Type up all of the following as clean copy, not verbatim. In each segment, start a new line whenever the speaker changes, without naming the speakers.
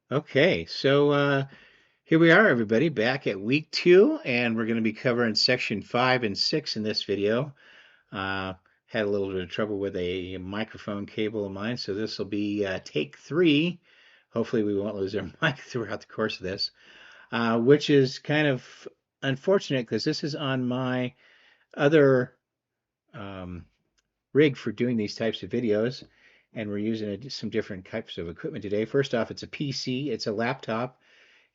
Okay, so here we are, everybody, back at week 2, and we're going to be covering section 5 and 6 in this video. Uh, Had a little bit of trouble with a microphone cable of mine, so this will be take 3. Hopefully, we won't lose our mic throughout the course of this, which is kind of unfortunate because this is on my other um, rig for doing these types of videos, and we're using some different types of equipment today. First off, it's a PC, it's a laptop,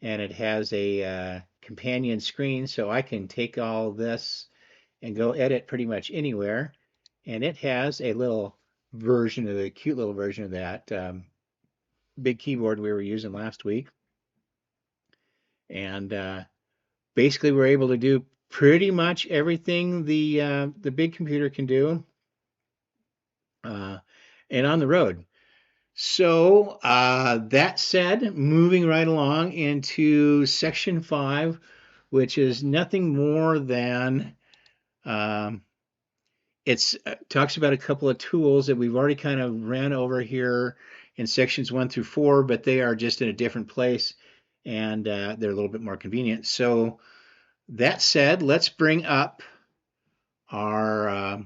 and it has a companion screen, so I can take all this and go edit pretty much anywhere. And it has a little version of the cute little version of that big keyboard we were using last week. And basically, we're able to do pretty much everything the big computer can do, uh, and on the road. So that said, moving right along into section 5, which is nothing more than um, it's talks about a couple of tools that we've already kind of ran over here in sections 1 through 4, but they are just in a different place, and they're a little bit more convenient. So that said, let's bring up our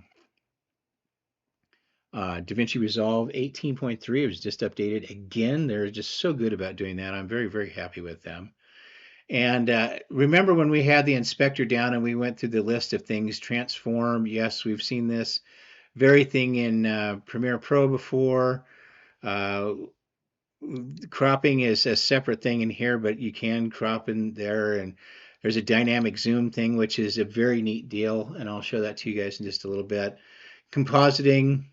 DaVinci Resolve 18.3. It was just updated again. They're just so good about doing that. I'm very, very happy with them. And remember when we had the inspector down and we went through the list of things, transform, yes, we've seen this very thing in Premiere Pro before. Uh, Cropping is a separate thing in here, but you can crop in there. And there's a dynamic zoom thing, which is a very neat deal. And I'll show that to you guys in just a little bit. Compositing,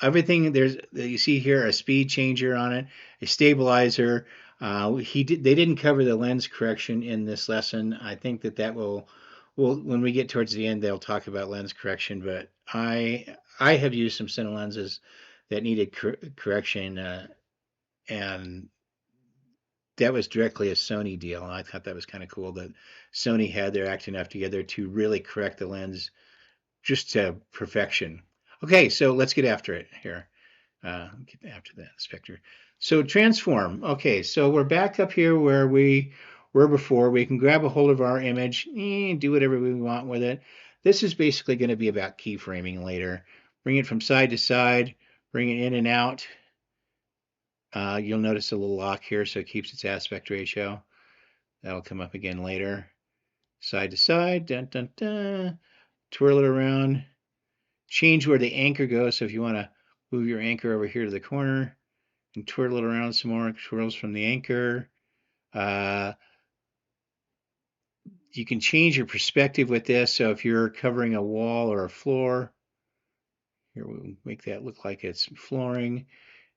everything there's you see here, a speed changer on it, a stabilizer. They didn't cover the lens correction in this lesson. I think that will when we get towards the end they'll talk about lens correction. But I have used some cine lenses that needed correction, and that was directly a Sony deal. And I thought that was kind of cool that Sony had their act enough together to really correct the lens just to perfection. Okay, so let's get after it here. Get after that inspector. So transform. Okay, so we're back up here where we were before. We can grab a hold of our image, do whatever we want with it. This is basically going to be about keyframing later. Bring it from side to side, bring it in and out. You'll notice a little lock here, so it keeps its aspect ratio. That'll come up again later. Side to side, dun, dun, dun. Twirl it around. Change where the anchor goes. So if you want to move your anchor over here to the corner and twirl it around some more, twirls from the anchor. You can change your perspective with this. So if you're covering a wall or a floor, here we'll make that look like it's flooring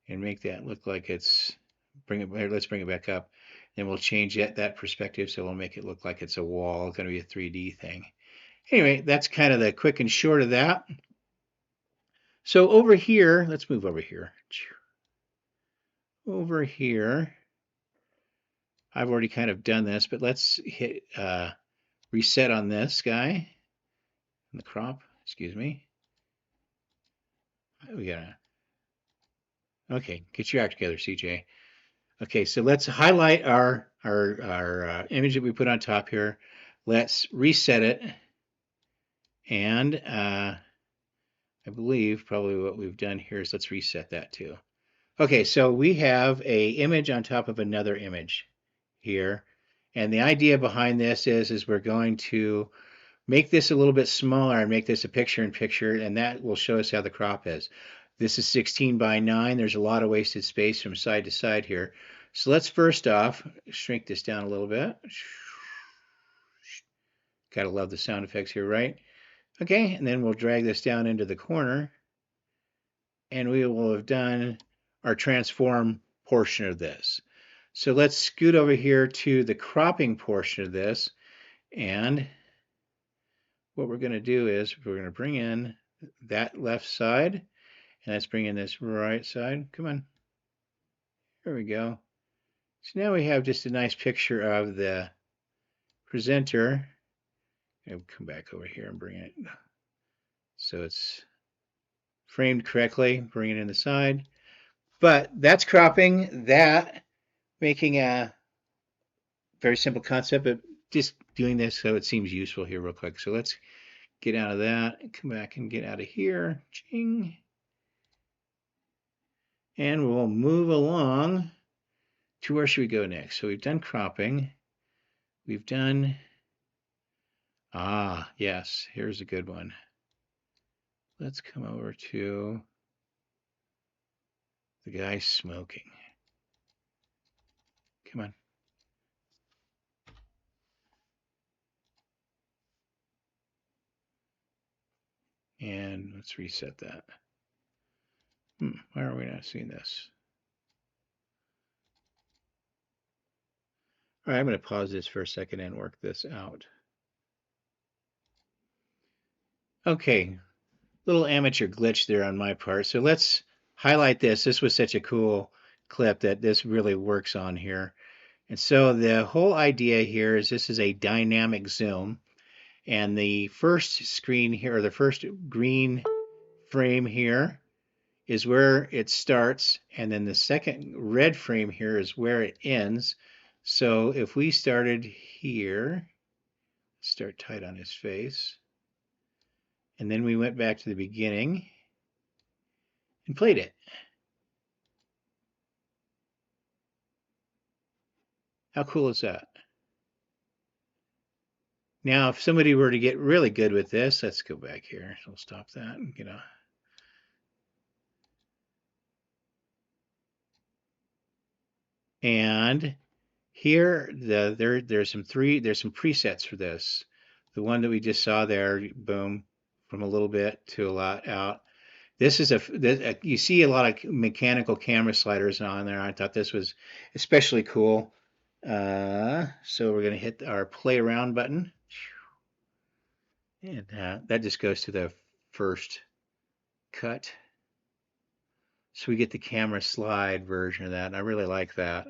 and make that look like it's, let's bring it back up. Then we'll change that perspective. So we'll make it look like it's a wall. It's going to be a 3D thing. Anyway, that's kind of the quick and short of that. So over here, let's move over here. Over here, I've already kind of done this, but let's hit reset on this guy. The crop, excuse me. We gotta, okay, get your act together, CJ. Okay, so let's highlight our image that we put on top here. Let's reset it. And I believe probably what we've done here is let's reset that too. Okay, so we have a image on top of another image here. And the idea behind this is we're going to make this a little bit smaller and make this a picture-in-picture, and that will show us how the crop is. This is 16 by 9. There's a lot of wasted space from side to side here. So let's first off shrink this down a little bit. Gotta love the sound effects here, right? Okay, and then we'll drag this down into the corner, and we will have done our transform portion of this. So let's scoot over here to the cropping portion of this, and what we're going to do is we're going to bring in that left side, and let's bring in this right side. Come on. There we go. So now we have just a nice picture of the presenter. I'll come back over here and bring it so it's framed correctly. Bring it in the side. But that's cropping. That making a very simple concept, but just doing this so it seems useful here real quick. So let's get out of that and come back and get out of here. Ching. And we'll move along to where should we go next? So we've done cropping. We've done, yes, here's a good one. Let's come over to the guy smoking. Come on. And let's reset that. Why are we not seeing this? All right, I'm going to pause this for a second and work this out. Okay, little amateur glitch there on my part. So let's highlight this. This was such a cool clip that this really works on here. And so the whole idea here is this is a dynamic zoom. And the first screen here, or the first green frame here, is where it starts. And then the second red frame here is where it ends. So if we started here, start tight on his face, and then we went back to the beginning and played it. How cool is that? Now, if somebody were to get really good with this, let's go back here. We'll stop that and get a. And here, there's some presets for this. The one that we just saw there, boom, from a little bit to a lot out. This is you see a lot of mechanical camera sliders on there. I thought this was especially cool. So we're going to hit our play around button. And that just goes to the first cut. So we get the camera slide version of that. And I really like that.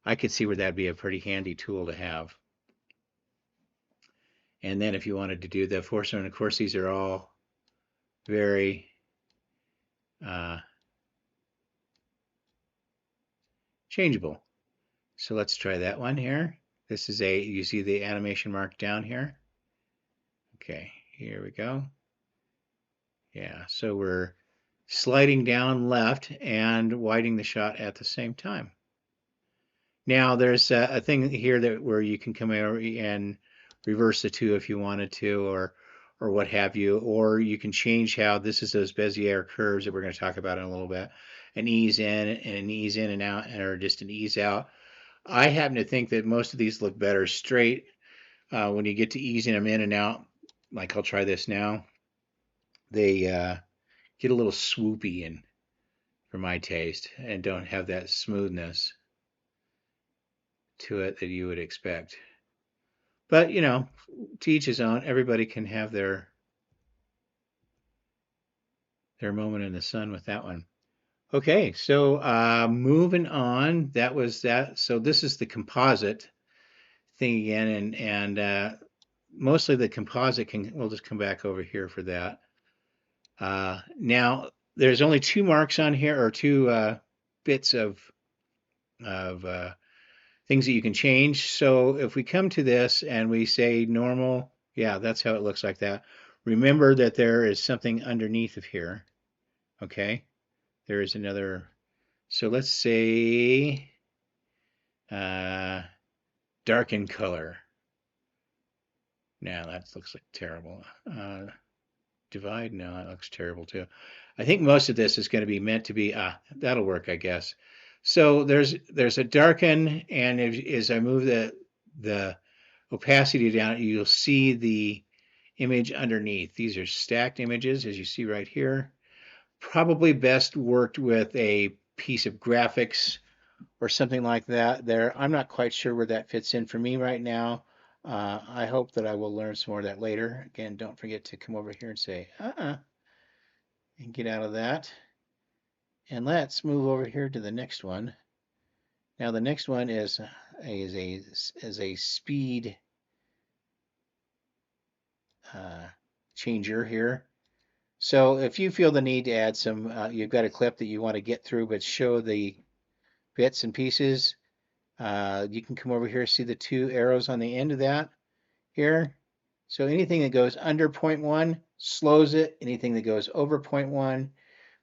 I could see where that'd be a pretty handy tool to have. And then if you wanted to do the force, and of course these are all very changeable. So let's try that one here. This is you see the animation mark down here? Okay, here we go. Yeah, so we're sliding down left and widening the shot at the same time. Now there's a thing here where you can come over and reverse the two if you wanted to, or what have you, or you can change how this is those Bezier curves that we're going to talk about in a little bit, an ease in and an ease in and out, or just an ease out. I happen to think that most of these look better straight when you get to easing them in and out. Like I'll try this now. They get a little swoopy in for my taste and don't have that smoothness to it that you would expect. But, you know, to each his own. Everybody can have their moment in the sun with that one. Okay, so moving on. That was that. So this is the composite thing again, and mostly the composite can. We'll just come back over here for that. Now there's only two marks on here, or two bits of things that you can change. So if we come to this and we say normal, yeah, that's how it looks like that. Remember that there is something underneath of here. Okay, there is another. So let's say darken color. Now that looks like terrible. Divide, no, that looks terrible too. I think most of this is going to be meant to be, that'll work, I guess. So there's a darken, and as I move the opacity down, you'll see the image underneath. These are stacked images, as you see right here. Probably best worked with a piece of graphics or something like that there. I'm not quite sure where that fits in for me right now. I hope that I will learn some more of that later. Again, don't forget to come over here and say, and get out of that. And let's move over here to the next one. Now the next one is a speed changer here. So if you feel the need to add some, you've got a clip that you want to get through but show the bits and pieces, You can come over here, see the two arrows on the end of that here. So anything that goes under 0.1 slows it. Anything that goes over 0.1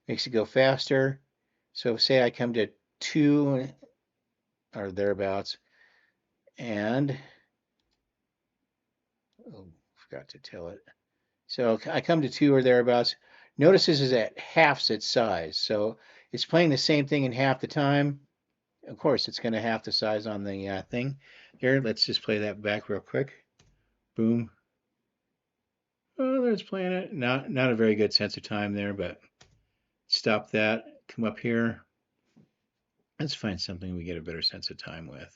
makes it go faster. So say I come to 2 or thereabouts, and oh, forgot to tell it. So I come to 2 or thereabouts. Notice this is at half its size. So it's playing the same thing in half the time. Of course, it's going to half the size on the thing. Here, let's just play that back real quick. Boom. Oh, there's playing it. Not a very good sense of time there, but stop that. Come up here. Let's find something we get a better sense of time with.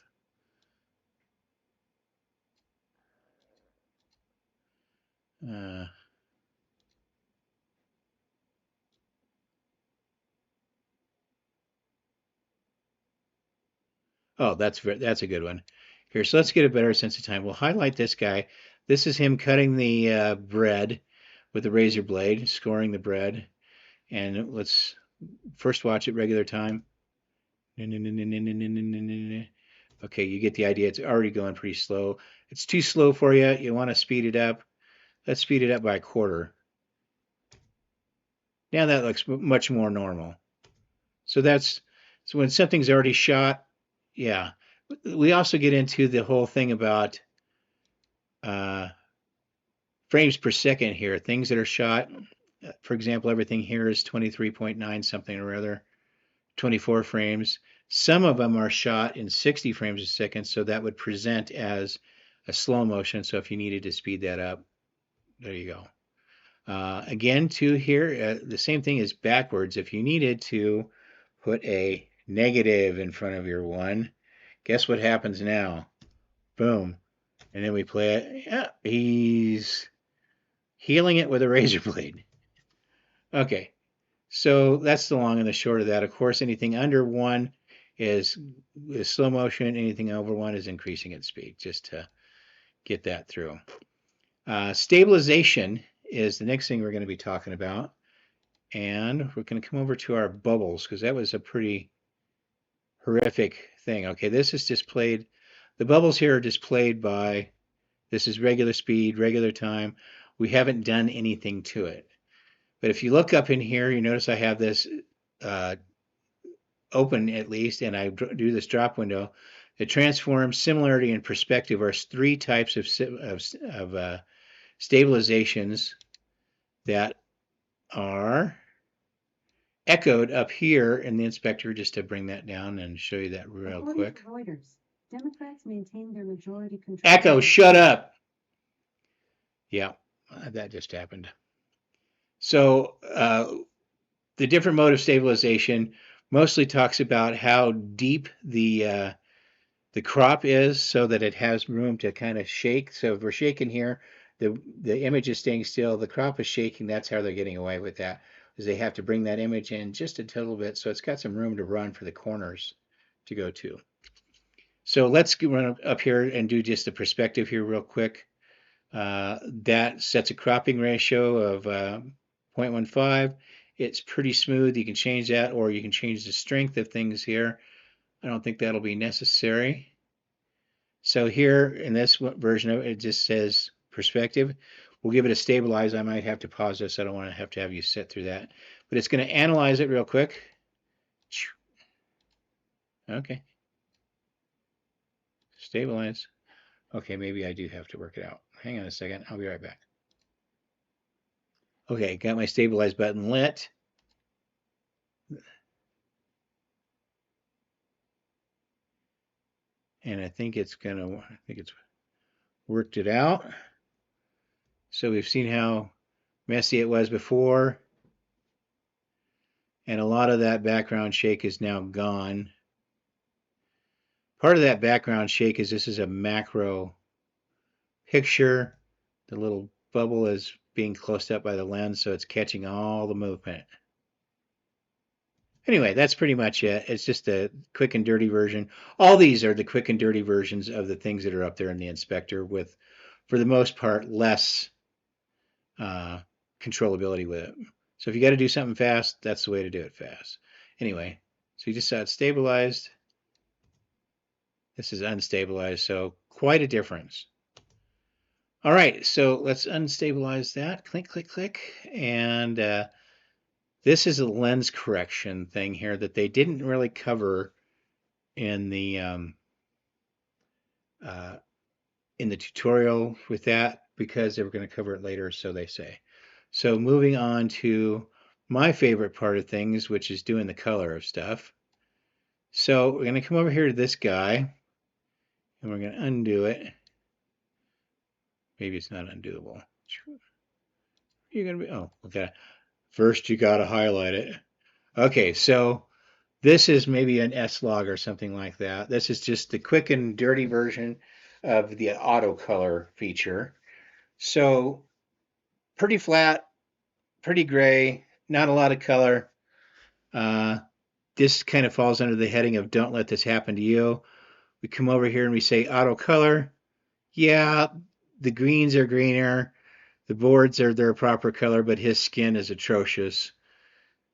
Oh, that's a good one. Here, so let's get a better sense of time. We'll highlight this guy. This is him cutting the bread with the razor blade, scoring the bread. And let's first watch it regular time. Okay, you get the idea. It's already going pretty slow. It's too slow for you. You want to speed it up. Let's speed it up by a quarter. Now that looks much more normal. So when something's already shot, yeah. We also get into the whole thing about frames per second here. Things that are shot, for example, everything here is 23.9 something or other, 24 frames. Some of them are shot in 60 frames a second, so that would present as a slow motion. So if you needed to speed that up, there you go. Again, too, here, the same thing is backwards. If you needed to put a negative in front of your 1, guess what happens now? Boom. And then we play it. Yeah, he's healing it with a razor blade. Okay, so that's the long and the short of that. Of course, anything under 1 is slow motion. Anything over 1 is increasing its speed, just to get that through. Stabilization is the next thing we're going to be talking about. And we're going to come over to our bubbles, because that was a pretty horrific thing. Okay, this is displayed. The bubbles here are displayed by, this is regular speed, regular time. We haven't done anything to it. But if you look up in here, you notice I have this open at least, and I do this drop window. The transform, similarity, and perspective are 3 types of stabilizations that are echoed up here in the inspector, just to bring that down and show you that real quick.
Reuters, Democrats maintain their majority control.
Echo, shut up. Yeah, that just happened. So the different mode of stabilization mostly talks about how deep the crop is, so that it has room to kind of shake. So if we're shaking here, the image is staying still, the crop is shaking. That's how they're getting away with that, is they have to bring that image in just a little bit, so it's got some room to run for the corners to go to. So let's run up here and do just the perspective here real quick. That sets a cropping ratio of 0.15. It's pretty smooth. You can change that, or you can change the strength of things here. I don't think that'll be necessary. So here in this version of it, it just says perspective. We'll give it a stabilize. I might have to pause this. I don't want to have you sit through that. But it's going to analyze it real quick. Okay. Stabilize. Okay, maybe I do have to work it out. Hang on a second. I'll be right back. Okay, got my stabilize button lit. And I think it's worked it out. So we've seen how messy it was before. And a lot of that background shake is now gone. Part of that background shake is this is a macro picture. The little bubble is being closed up by the lens, so it's catching all the movement. Anyway, that's pretty much it. It's just a quick and dirty version. All these are the quick and dirty versions of the things that are up there in the inspector with, for the most part, less controllability with it. So if you got to do something fast, that's the way to do it fast. Anyway, so you just saw it stabilized. This is unstabilized, so quite a difference. All right, so let's unstabilize that. Click, click, click. And this is a lens correction thing here that they didn't really cover in the uh, in the tutorial with that because they were going to cover it later, so they say. So moving on to my favorite part of things, which is doing the color of stuff. So we're going to come over here to this guy and we're going to undo it. Maybe it's not undoable. You're going to be, oh, okay. First, you got to highlight it. Okay, so this is maybe an S log or something like that. This is just the quick and dirty version of the auto color feature. So pretty flat, pretty gray, not a lot of color. Uh, this kind of falls under the heading of don't let this happen to you. We come over here and we say auto color. Yeah, the greens are greener. The boards are their proper color, but his skin is atrocious.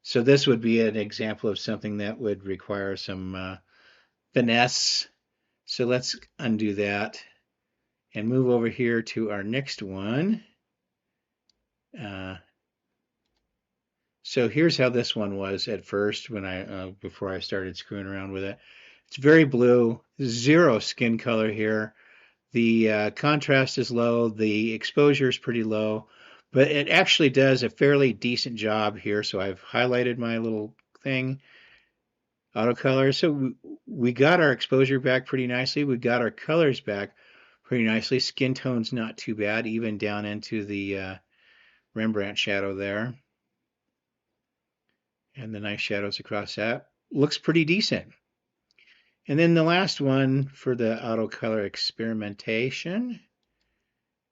So this would be an example of something that would require some finesse. So let's undo that and move over here to our next one. So here's how this one was at first when before I started screwing around with it. It's very blue, zero skin color here. The contrast is low, the exposure is pretty low, but it actually does a fairly decent job here. So I've highlighted my little thing, auto color. So we got our exposure back pretty nicely. We got our colors back pretty nicely. Skin tone's not too bad, even down into the Rembrandt shadow there. And the nice shadows across that. Looks pretty decent. And then the last one for the auto color experimentation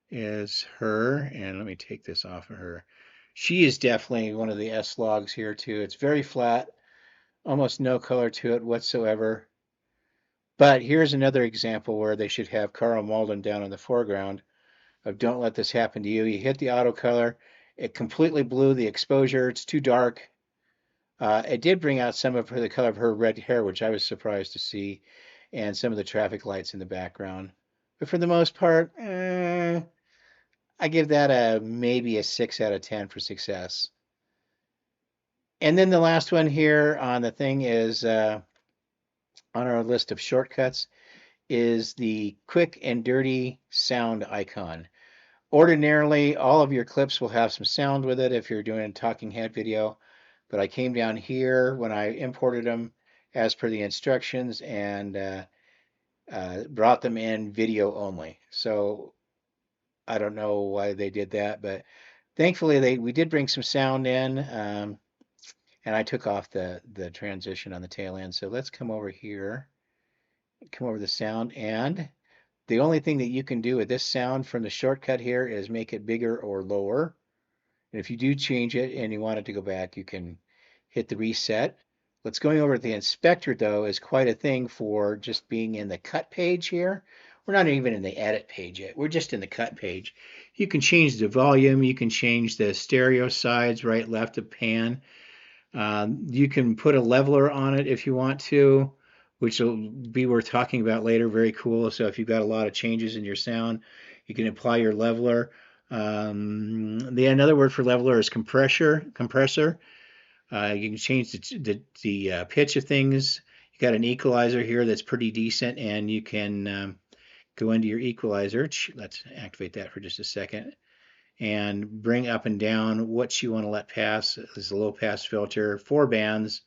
is her. And let me take this off of her. She is definitely one of the S logs here too. It's very flat, almost no color to it whatsoever. But here's another example where they should have Carl Malden down in the foreground of don't let this happen to you. You hit the auto color, it completely blew the exposure. It's too dark. It did bring out some of the color of her red hair, which I was surprised to see, and some of the traffic lights in the background. But for the most part, I give that a maybe a 6 out of 10 for success. And then the last one here on the thing is on our list of shortcuts is the quick and dirty sound icon. Ordinarily, all of your clips will have some sound with it if you're doing a talking head video, but I came down here when I imported them as per the instructions and brought them in video only. So I don't know why they did that, but thankfully we did bring some sound in, and I took off the transition on the tail end. So let's come over here, come over the sound, and the only thing that you can do with this sound from the shortcut here is make it bigger or lower. And if you do change it and you want it to go back, you can hit the reset. What's going over at the inspector though is quite a thing for just being in the cut page here. We're not even in the edit page yet. We're just in the cut page. You can change the volume. You can change the stereo sides, right, left of pan. You can put a leveler on it if you want to, which will be worth talking about later. Very cool. So if you've got a lot of changes in your sound, you can apply your leveler. Another word for leveler is compressor. You can change the pitch of things. You got an equalizer here that's pretty decent, and you can go into your equalizer. Let's activate that for just a second and bring up and down what you want to let pass. There's a low pass filter, 4 bands.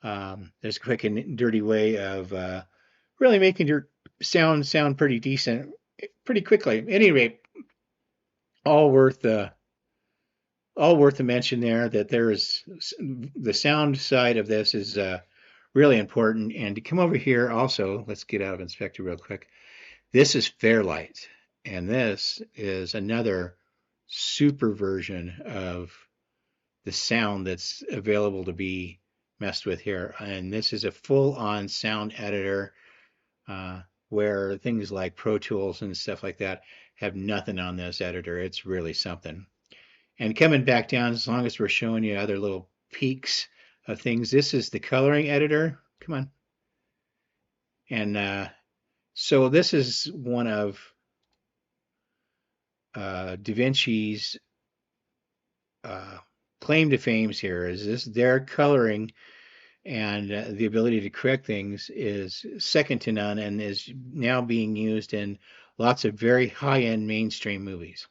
There's a quick and dirty way of really making your sound pretty decent pretty quickly. At any rate, all worth a mention there that there is the sound side of this is really important. And to come over here also, let's get out of Inspector real quick. This is Fairlight, and this is another super version of the sound that's available to be messed with here. And this is a full-on sound editor where things like Pro Tools and stuff like that have nothing on this editor. It's really something. And coming back down, as long as we're showing you other little peaks of things, this is the coloring editor. Come on. And So this is one of DaVinci's uh, claim to fame here is this their coloring and the ability to correct things is second to none and is now being used in lots of very high-end mainstream movies.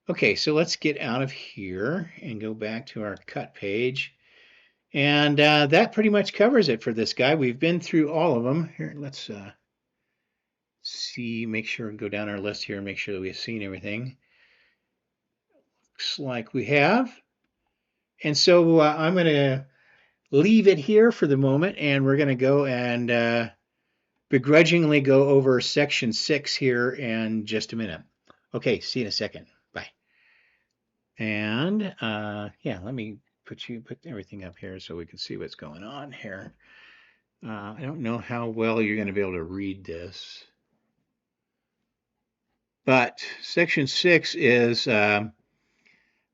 Okay, so let's get out of here and go back to our cut page. And that pretty much covers it for this guy. We've been through all of them. Here, let's see, make sure and go down our list here and make sure that we've seen everything. Looks like we have. And so I'm going to leave it here for the moment, and we're going to go and begrudgingly go over section 6 here in just a minute. Okay, see you in a second. Bye. And yeah, let me put everything up here so we can see what's going on here. I don't know how well you're going to be able to read this, but section 6 is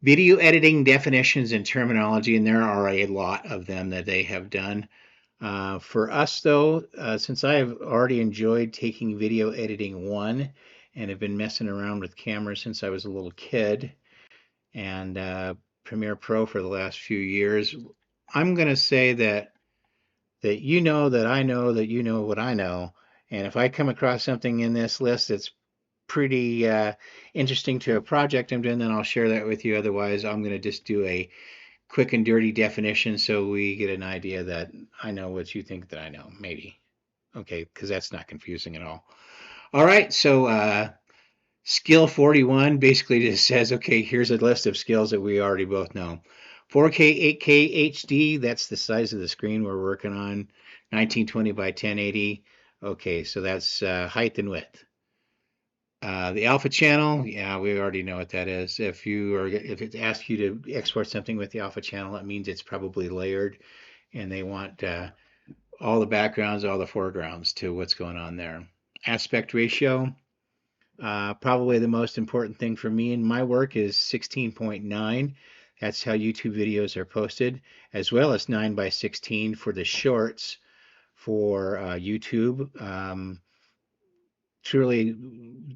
video editing definitions and terminology, and there are a lot of them that they have done. For us, though, since I have already enjoyed taking video editing 1 and have been messing around with cameras since I was a little kid and Premiere Pro for the last few years, I'm going to say that you know that I know that you know what I know. And if I come across something in this list that's pretty interesting to a project I'm doing, then I'll share that with you. Otherwise, I'm going to just do a quick and dirty definition so we get an idea that I know what you think that I know, maybe. Okay, because that's not confusing at all. All right, so skill 41 basically just says, okay, here's a list of skills that we already both know. 4K, 8K, HD, that's the size of the screen we're working on. 1920 by 1080. Okay, so that's height and width. The alpha channel, yeah, we already know what that is. If it asks you to export something with the alpha channel, that means it's probably layered, and they want all the backgrounds, all the foregrounds to what's going on there. Aspect ratio, probably the most important thing for me in my work is 16.9. That's how YouTube videos are posted, as well as 9 by 16 for the shorts for YouTube. Truly,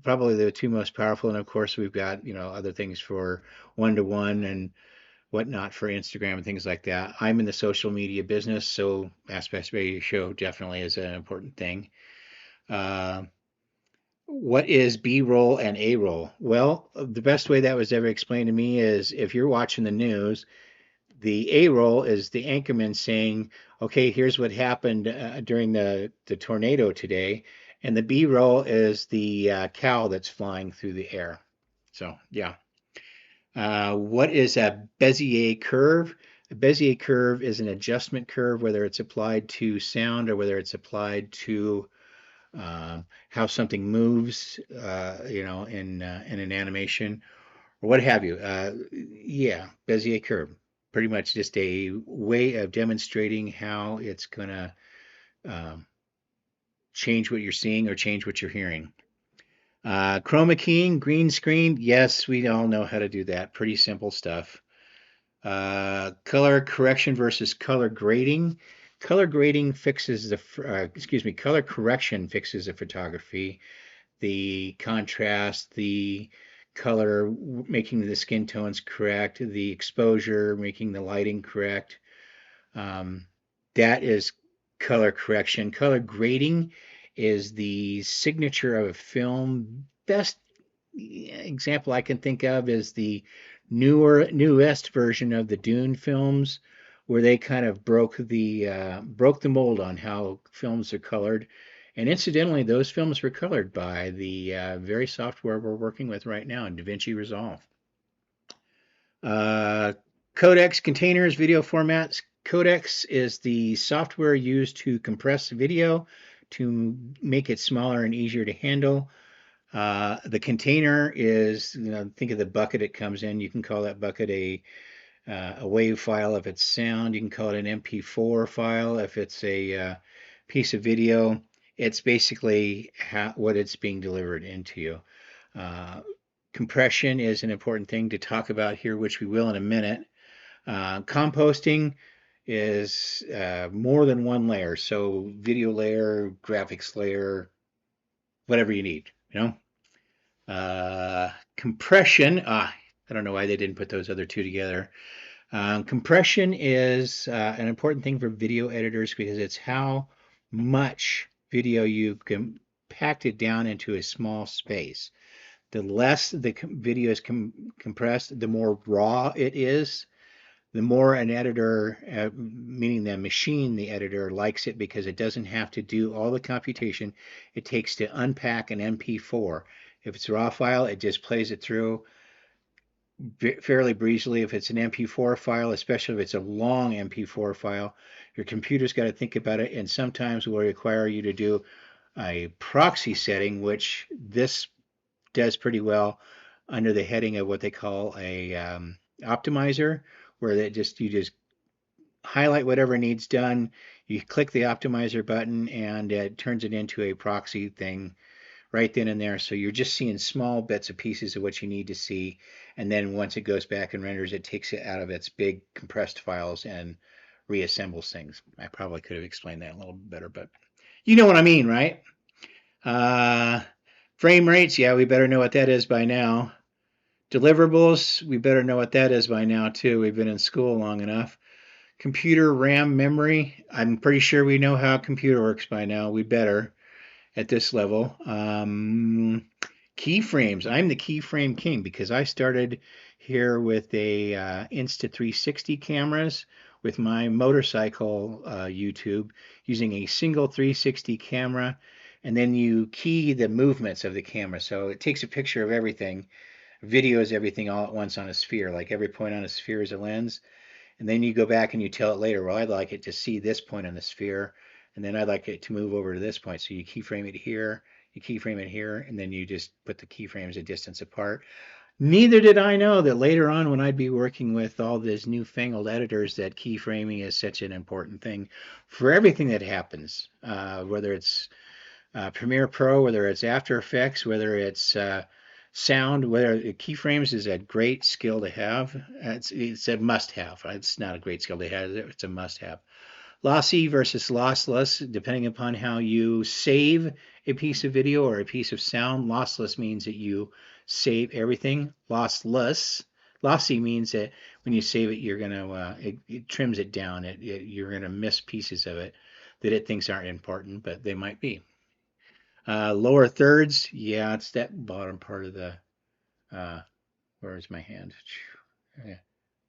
probably the two most powerful, and of course we've got other things for one-to-one and whatnot for Instagram and things like that. I'm in the social media business, so aspect ratio definitely is an important thing. What is B-roll and A-roll? Well, the best way that was ever explained to me is if you're watching the news, the A-roll is the anchorman saying, okay, here's what happened during the tornado today. And the B-roll is the cow that's flying through the air. So, yeah. What is a Bezier curve? A Bezier curve is an adjustment curve, whether it's applied to sound or whether it's applied to how something moves, in an animation or what have you. Yeah, Bezier curve. Pretty much just a way of demonstrating how it's going to um, change what you're seeing or change what you're hearing. Chroma keying, green screen. Yes, we all know how to do that. Pretty simple stuff. Color correction versus color grading. Color grading fixes color correction fixes the photography, the contrast, the color, making the skin tones correct, the exposure, making the lighting correct. That is color correction. Color grading is the signature of a film. Best example I can think of is the newest version of the Dune films, where they kind of broke the mold on how films are colored. And incidentally, those films were colored by the very software we're working with right now in DaVinci Resolve. Uh, Codecs, containers, video formats. Codecs is the software used to compress video to make it smaller and easier to handle. The container is, think of the bucket it comes in. You can call that bucket a WAV file if it's sound. You can call it an MP4 file if it's a piece of video. It's basically what it's being delivered into you. Compression is an important thing to talk about here, which we will in a minute. Composting is more than one layer. So video layer, graphics layer, whatever you need, you know. Compression, I don't know why they didn't put those other two together. Compression is an important thing for video editors because it's how much video you can pack it down into a small space. The less the video is compressed, the more raw it is, the more an editor, meaning the machine, the editor, likes it because it doesn't have to do all the computation it takes to unpack an MP4. If it's a raw file, it just plays it through fairly breezily. If it's an MP4 file, especially if it's a long MP4 file, your computer's got to think about it, and sometimes will require you to do a proxy setting, which this does pretty well under the heading of what they call a optimizer, where you just highlight whatever needs done. You click the optimizer button, and it turns it into a proxy thing right then and there. So you're just seeing small bits of pieces of what you need to see. And then once it goes back and renders, it takes it out of its big compressed files and reassembles things. I probably could have explained that a little bit better, but you know what I mean, right? Uh, Frame rates, yeah, we better know what that is by now. Deliverables, we better know what that is by now, too. We've been in school long enough. Computer RAM memory, I'm pretty sure we know how a computer works by now. We better at this level. Keyframes. I'm the keyframe king because I started here with a Insta360 cameras with my motorcycle YouTube using a single 360 camera, and then you key the movements of the camera. So it takes a picture of everything, videos everything all at once on a sphere. Like every point on a sphere is a lens. And then you go back and you tell it later, well, I'd like it to see this point on the sphere, and then I'd like it to move over to this point. So you keyframe it here, you keyframe it here, and then you just put the keyframes a distance apart. Neither did I know that later on when I'd be working with all these newfangled editors that keyframing is such an important thing for everything that happens, whether it's Premiere Pro, whether it's After Effects, whether it's sound, whether keyframes is a great skill to have. It's a must have. It's not a great skill to have. It's a must have. Lossy versus lossless, depending upon how you save a piece of video or a piece of sound. Lossless means that you save everything. Lossy means that when you save it, you're gonna it trims it down. You're gonna miss pieces of it that it thinks aren't important, but they might be. Lower thirds, yeah, it's that bottom part of the. Where's my hand? Yeah.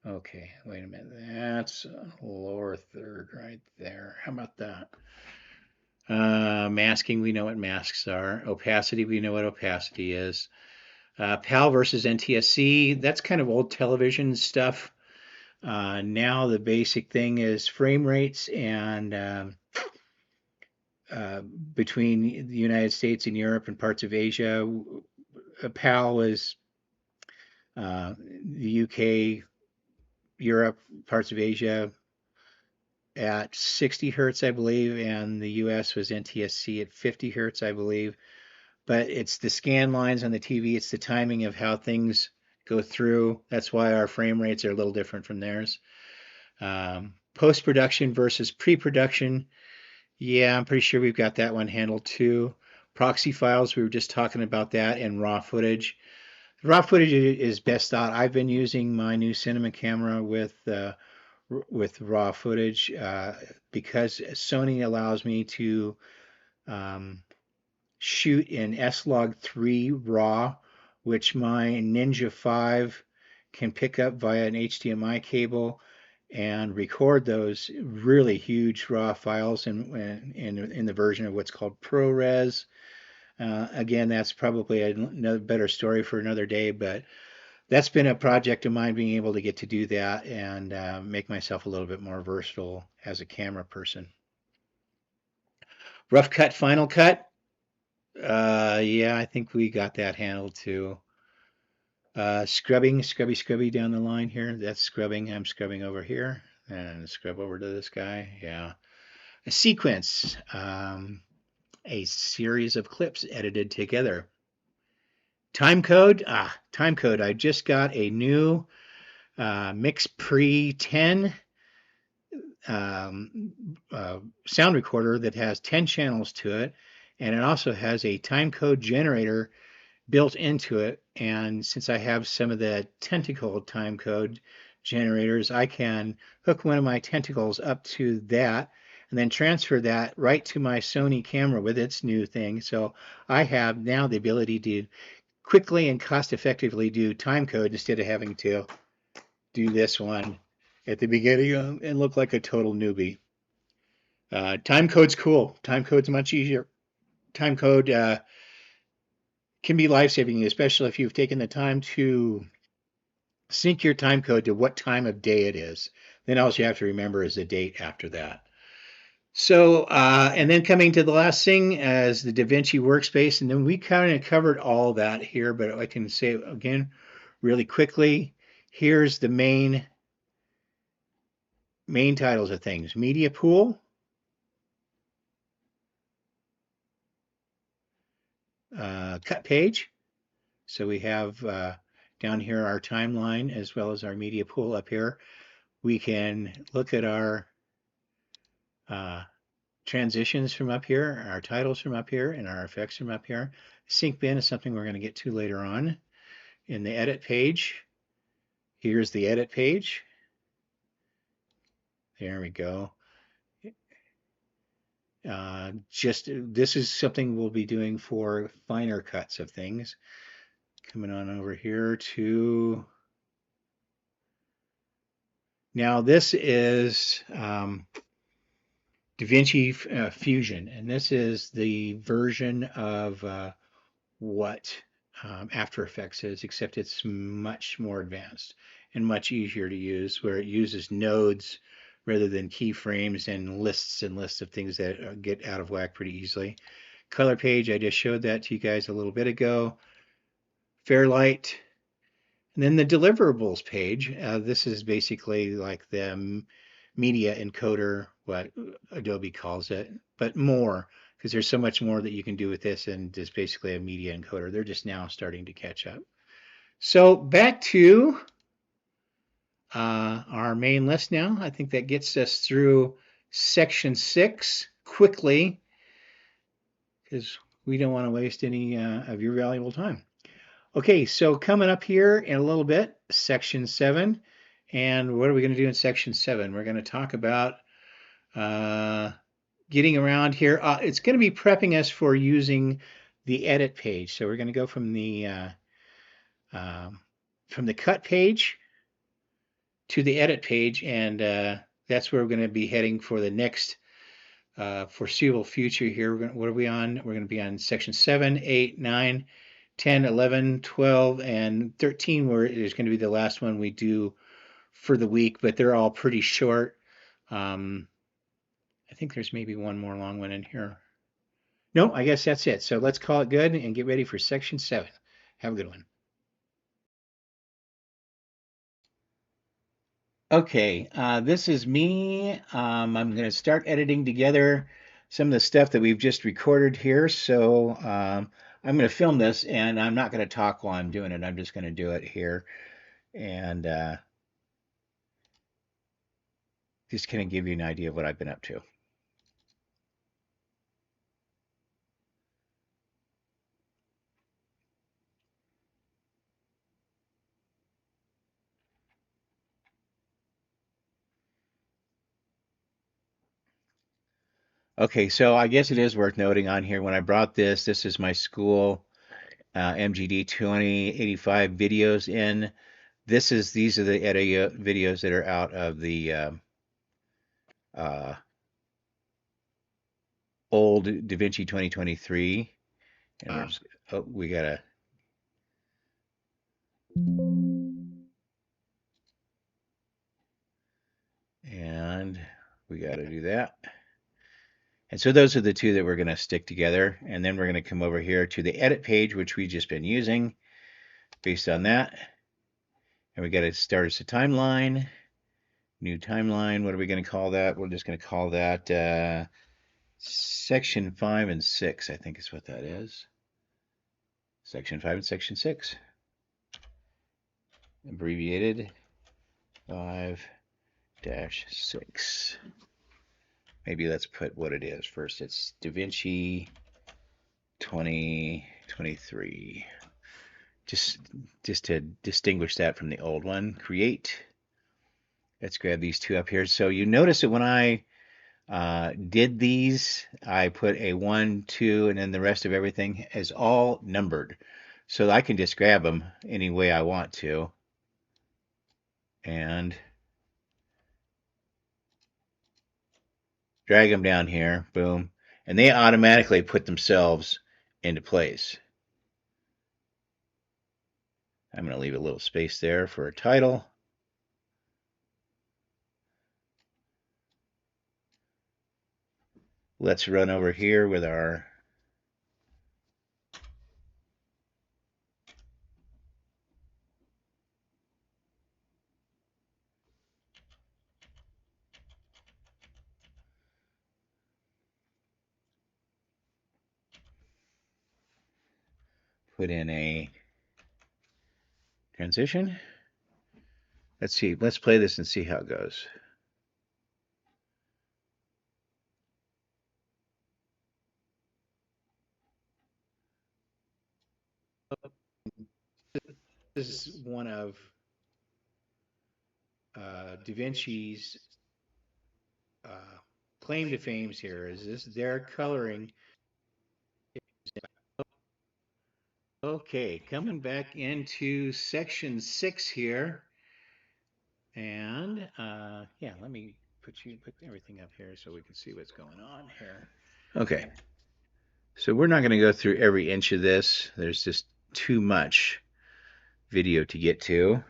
Okay, wait a minute. That's lower third right there. How about that? Masking, we know what masks are. Opacity, we know what opacity is. PAL versus NTSC, that's kind of old television stuff. Now the basic thing is frame rates and between the United States and Europe and parts of Asia. PAL is the UK, Europe, parts of Asia at 60 hertz, I believe, and the US was NTSC at 50 hertz, I believe. But it's the scan lines on the TV, it's the timing of how things go through. That's why our frame rates are a little different from theirs. Post production versus pre production. Yeah, I'm pretty sure we've got that one handled too. Proxy files, we were just talking about that, and raw footage. Raw footage is best thought. I've been using my new cinema camera with raw footage because Sony allows me to shoot in S-Log3 RAW, which my Ninja 5 can pick up via an HDMI cable and record those really huge raw files in the version of what's called ProRes. Again, that's probably another better story for another day, but that's been a project of mine, being able to get to do that and make myself a little bit more versatile as a camera person. Rough cut, final cut. Yeah, I think we got that handled too. Scrubby down the line here. That's scrubbing. I'm scrubbing over here and scrub over to this guy. Yeah. A sequence, a series of clips edited together. Time code. Time code. I just got a new Mix Pre 10 sound recorder that has 10 channels to it, and it also has a time code generator built into it. And since I have some of the tentacle time code generators, I can hook one of my tentacles up to that and then transfer that right to my Sony camera with its new thing. So I have now the ability to quickly and cost effectively do time code instead of having to do this one at the beginning and look like a total newbie. Time code's cool. Time code's much easier. Time code can be life-saving, especially if you've taken the time to sync your time code to what time of day it is. Then all you have to remember is the date after that. So, and then coming to the last thing as the DaVinci workspace, and then we kind of covered all that here, but I can say it again really quickly. Here's the main titles of things: media pool, cut page. So we have down here our timeline as well as our media pool up here. We can look at our transitions from up here, our titles from up here, and our effects from up here. Sync bin is something we're going to get to later on. In the edit page, here's the edit page. There we go. Just this is something we'll be doing for finer cuts of things. Coming on over here to now this is DaVinci Fusion, and this is the version of what After Effects is, except it's much more advanced and much easier to use, where it uses nodes rather than keyframes and lists of things that get out of whack pretty easily. Color page, I just showed that to you guys a little bit ago. Fairlight, and then the deliverables page. This is basically like the media encoder, what Adobe calls it, but more, because there's so much more that you can do with this, and it's basically a media encoder. They're just now starting to catch up. So back to our main list now. I think that gets us through section 6 quickly, because we don't want to waste any of your valuable time. Okay, so coming up here in a little bit, section 7. And what are we going to do in section 7? We're going to talk about getting around here. It's going to be prepping us for using the edit page. So we're going to go from the cut page to the edit page, and that's where we're going to be heading for the next foreseeable future here. What are we on? We're going to be on section 7, 8, 9, 10, 11, 12, and 13, where it is going to be the last one we do for the week, but they're all pretty short. I think there's maybe one more long one in here. No, I guess that's it. So let's call it good and get ready for section 7. Have a good one. Okay, this is me. I'm going to start editing together some of the stuff that we've just recorded here. So I'm going to film this, and I'm not going to talk while I'm doing it. I'm just going to do it here and just kind of give you an idea of what I've been up to. Okay, so I guess it is worth noting on here when I brought this is my school MGD 2085 videos in. These are the videos that are out of the uh, old DaVinci 2023. And we're just, oh, we gotta. And we gotta do that. And so those are the two that we're going to stick together. And then we're going to come over here to the edit page, which we've just been using based on that. And we got to start us a timeline, new timeline. What are we going to call that? We're just going to call that section 5 and 6, I think is what that is. Section 5 and section 6. Abbreviated 5-6. Maybe let's put what it is first. It's DaVinci 2023. Just to distinguish that from the old one. Create. Let's grab these two up here. So you notice that when I did these, I put a 1, 2, and then the rest of everything is all numbered. So I can just grab them any way I want to. And drag them down here. Boom. And they automatically put themselves into place. I'm going to leave a little space there for a title. Let's run over here with our put in a transition. Let's see. Let's play this and see how it goes. This is one of DaVinci's claim to fame here. Is this their coloring? Okay, coming back into section 6 here. And yeah, let me put everything up here so we can see what's going on here. Okay. So we're not going to go through every inch of this. There's just too much video to get to.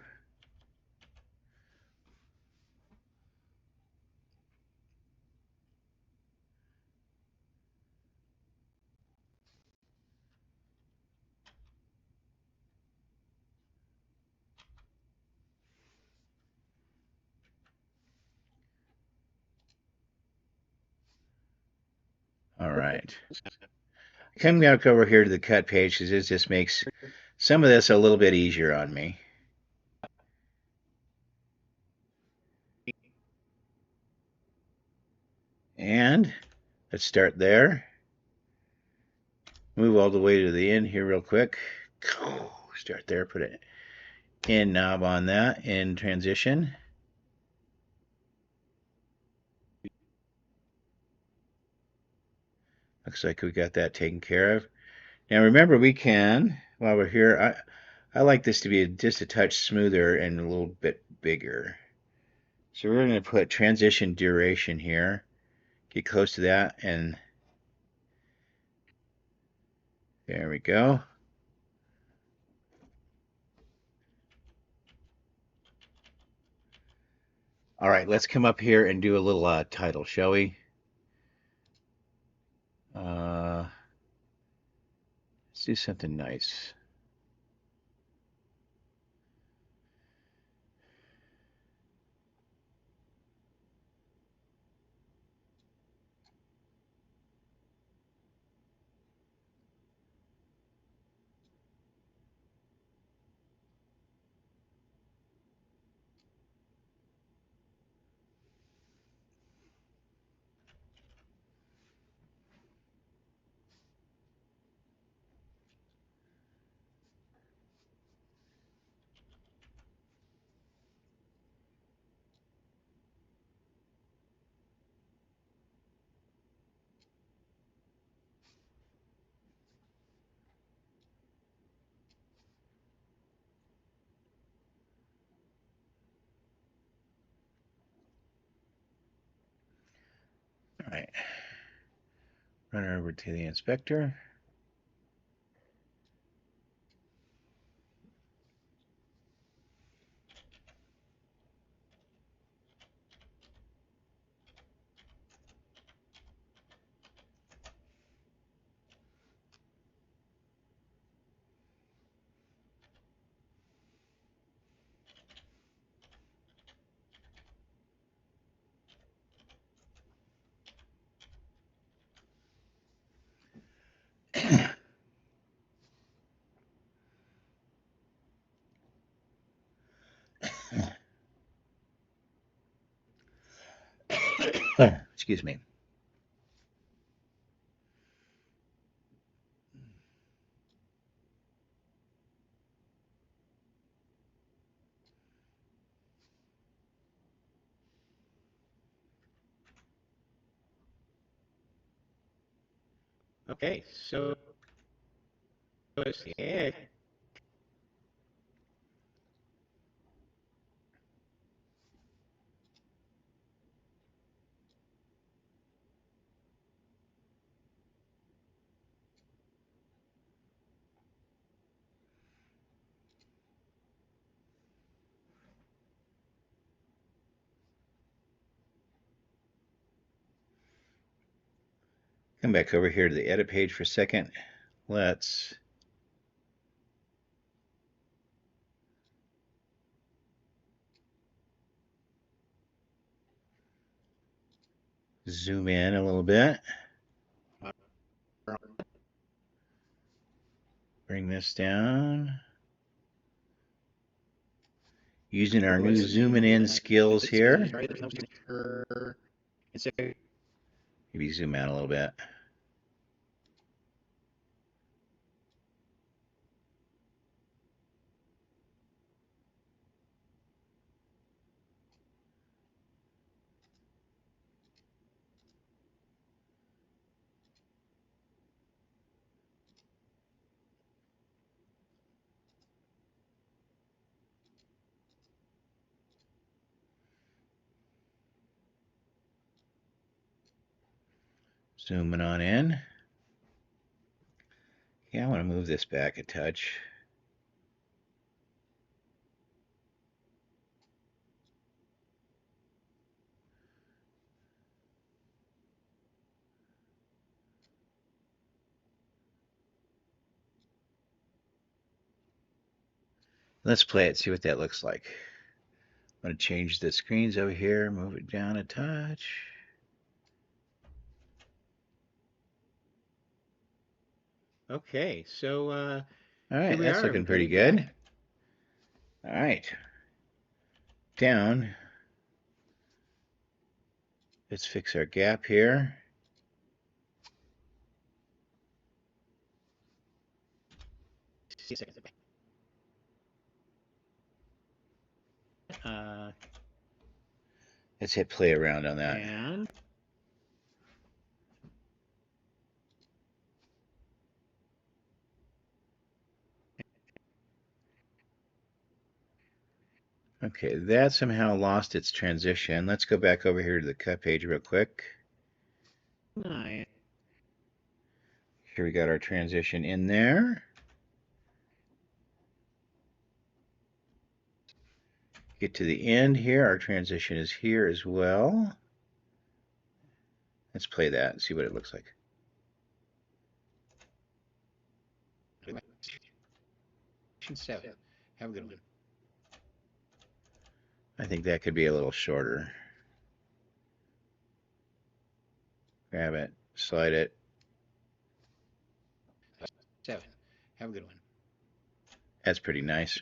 All right. Coming back over here to the cut page because it just makes some of this a little bit easier on me. And let's start there. Move all the way to the end here real quick. Start there, put an end knob on that in transition. Looks like we got that taken care of. Now remember, we can, while we're here, I like this to be just a touch smoother and a little bit bigger. So we're going to put transition duration here. Get close to that, and there we go. All right, let's come up here and do a little title, shall we? Let's do something nice. All right, run over to the inspector. Excuse me. Okay, so yeah. Come back over here to the edit page for a second. Let's zoom in a little bit. Bring this down. Using our new zooming in skills here. Maybe zoom out a little bit. Zooming on in. Yeah, I want to move this back a touch. Let's play it, see what that looks like. I'm going to change the screens over here, move it down a touch. Okay, so all right, that's looking pretty good. All right, down. Let's fix our gap here. Let's hit play around on that. And okay, that somehow lost its transition. Let's go back over here to the cut page real quick. Nice. Here we got our transition in there. Get to the end here. Our transition is here as well. Let's play that and see what it looks like. Seven. Have a good one. I think that could be a little shorter. Grab it, slide it. 7. Have a good one. That's pretty nice.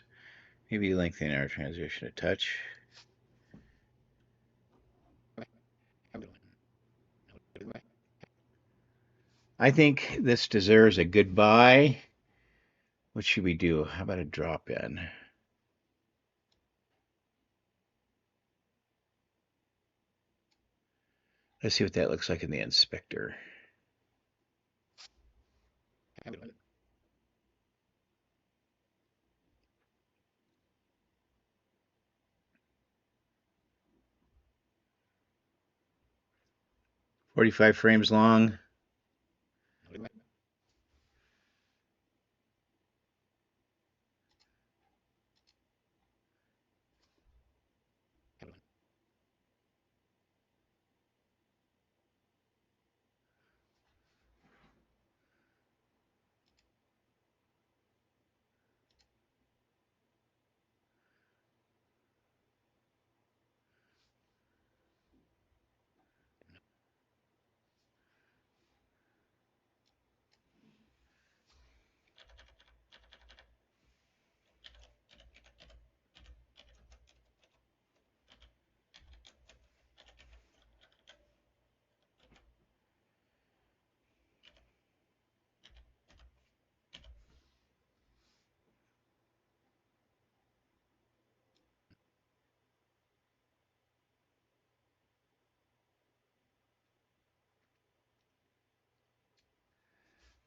Maybe lengthen our transition a touch. Have a good one. I think this deserves a goodbye. What should we do? How about a drop in? Let's see what that looks like in the inspector. Have a good one. 45 frames long.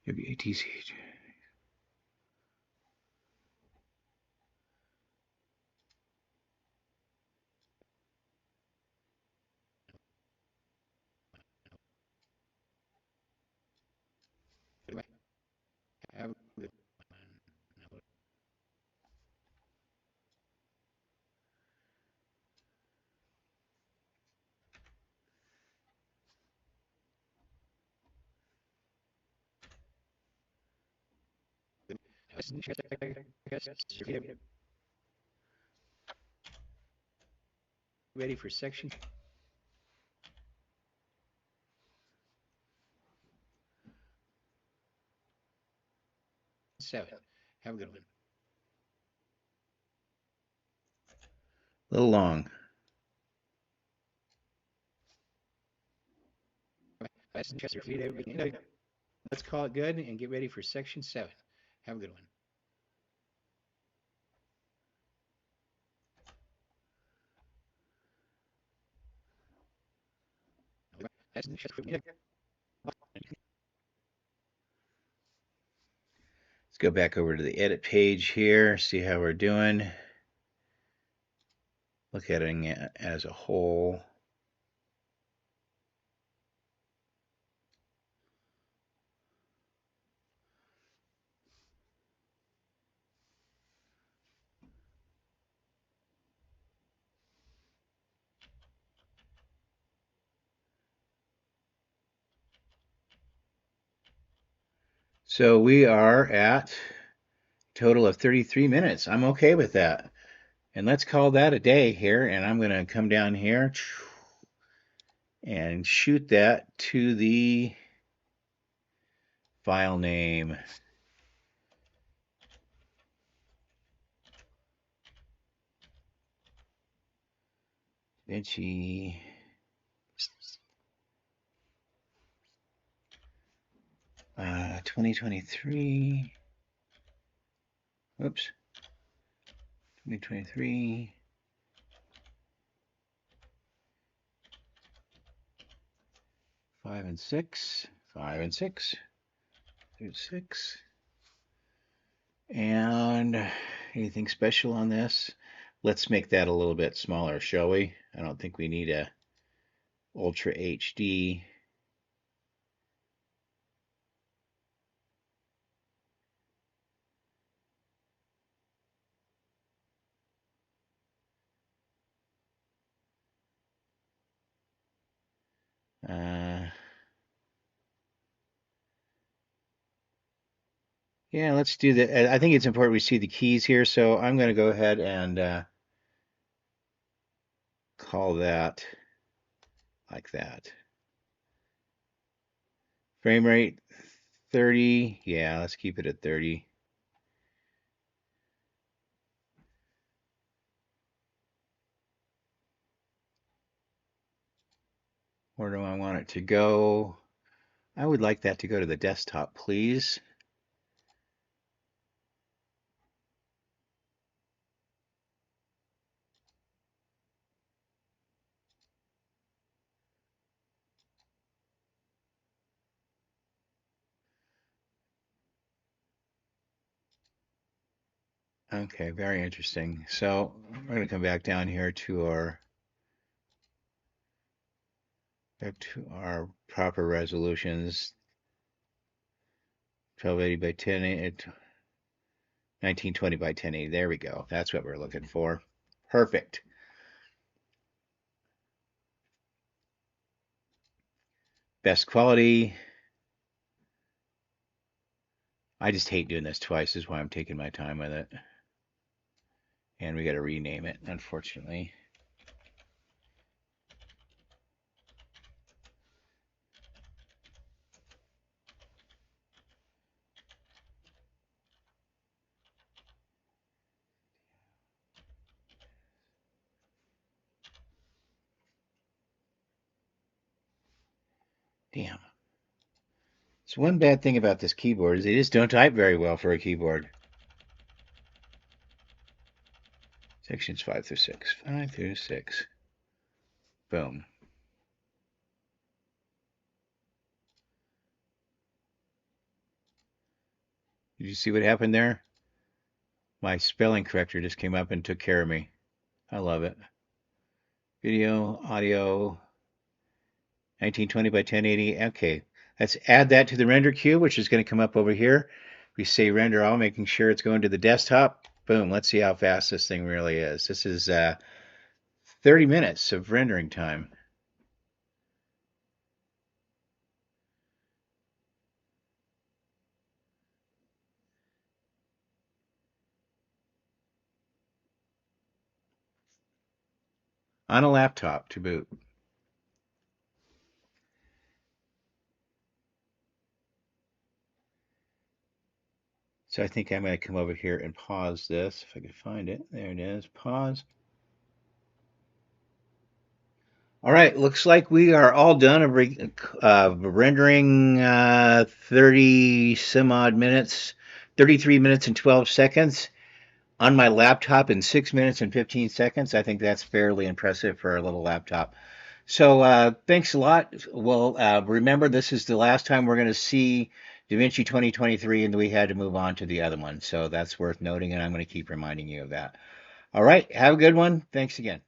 WATCH. Ready for section 7. Have a good one. A little long. Let's call it good and get ready for section 7. Have a good one. Let's go back over to the edit page here, see how we're doing. Look at it as a whole. So we are at a total of 33 minutes. I'm okay with that. And let's call that a day here. And I'm going to come down here and shoot that to the file name. DaVinci 2023. Oops. 2023. 5 and 6. 5 and 6. 6. And anything special on this? Let's make that a little bit smaller, shall we? I don't think we need a Ultra HD. Yeah, let's do that. I think it's important we see the keys here, so I'm going to go ahead and call that like that. Frame rate 30. Yeah, let's keep it at 30. Where do I want it to go? I would like that to go to the desktop, please. Okay, very interesting. So we're going to come back down here to our proper resolutions. 1280 by 1080, 1920 by 1080. There we go. That's what we're looking for. Perfect. Best quality. I just hate doing this twice, is why I'm taking my time with it. And we got to rename it, unfortunately. Damn. So one bad thing about this keyboard is they just don't type very well for a keyboard. Sections 5 through 6. 5 through 6. Boom. Did you see what happened there? My spelling corrector just came up and took care of me. I love it. Video, audio, 1920 by 1080. Okay, let's add that to the render queue, which is going to come up over here. We say render all, making sure it's going to the desktop. Boom, let's see how fast this thing really is. This is 30 minutes of rendering time. On a laptop to boot. So I think I'm going to come over here and pause this if I can find it. There it is. Pause. All right, looks like we are all done rendering 30 some odd minutes, 33 minutes and 12 seconds on my laptop in 6 minutes and 15 seconds. I think that's fairly impressive for a little laptop. So thanks a lot. Well, remember, this is the last time we're going to see DaVinci 2023, and we had to move on to the other one. So that's worth noting, and I'm going to keep reminding you of that. All right, have a good one. Thanks again.